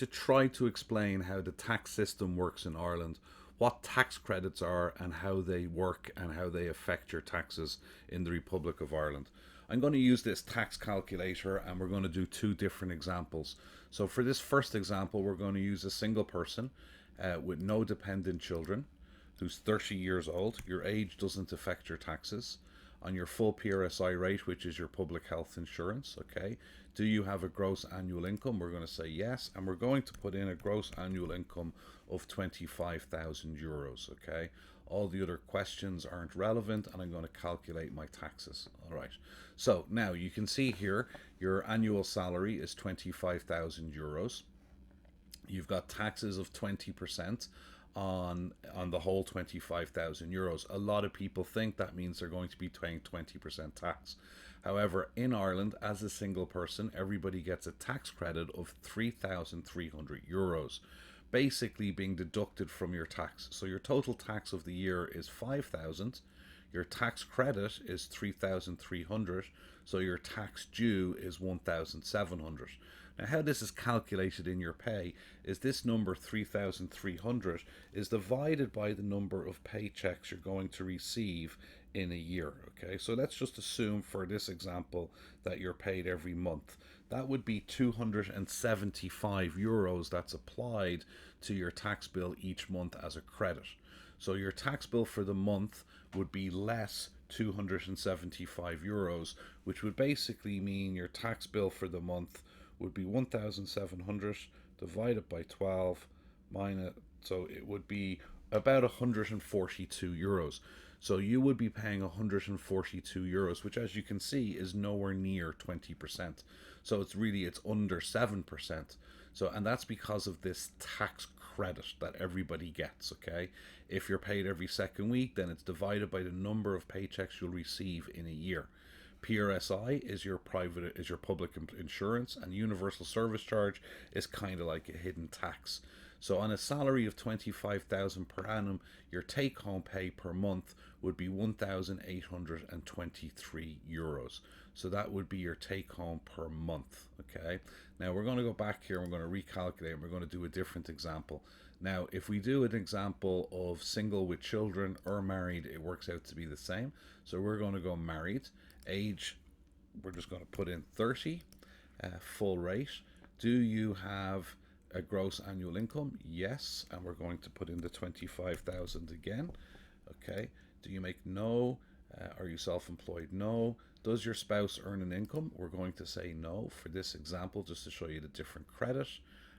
to try to explain how the tax system works in Ireland, what tax credits are and how they work and how they affect your taxes in the Republic of Ireland. I'm going to use this tax calculator and we're going to do two different examples. So for this first example, we're going to use a single person with no dependent children who's 30 years old. Your age doesn't affect your taxes. On your full PRSI rate, which is your public health insurance, okay? Do you have a gross annual income? We're going to say yes, and we're going to put in a gross annual income of 25,000 euros, okay? All the other questions aren't relevant, and I'm going to calculate my taxes. All right. So now you can see here your annual salary is 25,000 euros. You've got taxes of 20% on the whole 25,000 euros. A lot of people think that means they're going to be paying 20% tax. However, in Ireland, as a single person, everybody gets a tax credit of 3,300 euros, basically being deducted from your tax. So your total tax of the year is 5,000. Your tax credit is 3,300, so your tax due is 1,700. Now, how this is calculated in your pay is this number 3,300 is divided by the number of paychecks you're going to receive in a year. Okay, so let's just assume for this example that you're paid every month. That would be 275 euros that's applied to your tax bill each month as a credit. So your tax bill for the month would be less 275 euros, which would basically mean your tax bill for the month would be 1,700 divided by 12 minus, so it would be about 142 euros. So you would be paying 142 euros, which as you can see is nowhere near 20%. So it's under 7%. So, and that's because of this tax credit that everybody gets, okay? If you're paid every second week, then it's divided by the number of paychecks you'll receive in a year. PRSI is your public insurance, and universal service charge is kind of like a hidden tax. So on a salary of 25,000 per annum, your take home pay per month would be 1,823 euros. So that would be your take home per month, okay? Now we're going to go back here and we're going to recalculate and we're going to do a different example. Now, if we do an example of single with children or married, it works out to be the same. So we're going to go married. Age, we're just going to put in 30, full rate. Do you have a gross annual income? Yes, and we're going to put in the 25,000 again. Okay. Do you make no? Are you self-employed? No. Does your spouse earn an income? We're going to say no for this example, just to show you the different credit.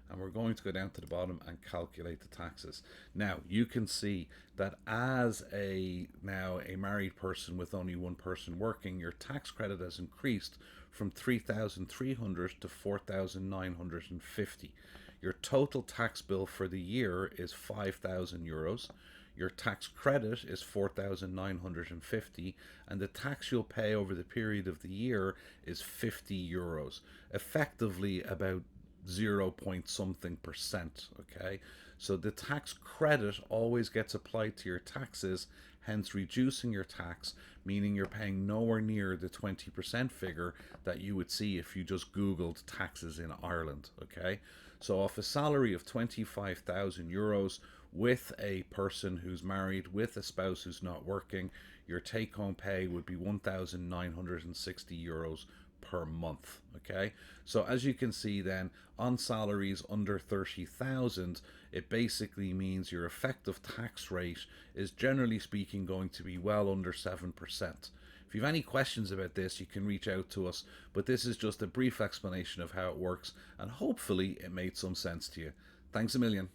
And we're going to go down to the bottom and calculate the taxes. Now you can see that as a married person with only one person working, your tax credit has increased from 3,300 to 4,950. Your total tax bill for the year is 5,000 euros. Your tax credit is 4,950, and the tax you'll pay over the period of the year is 50 euros, effectively about 0 point something percent. Okay, so the tax credit always gets applied to your taxes, hence reducing your tax, meaning you're paying nowhere near the 20% figure that you would see if you just googled taxes in Ireland. Okay, so off a salary of 25,000 euros with a person who's married with a spouse who's not working, your take home pay would be 1,960 euros per month. Okay, so as you can see then, on salaries under 30,000, it basically means your effective tax rate is generally speaking going to be well under 7%. If you have any questions about this, you can reach out to us, but this is just a brief explanation of how it works, and hopefully it made some sense to you. Thanks a million.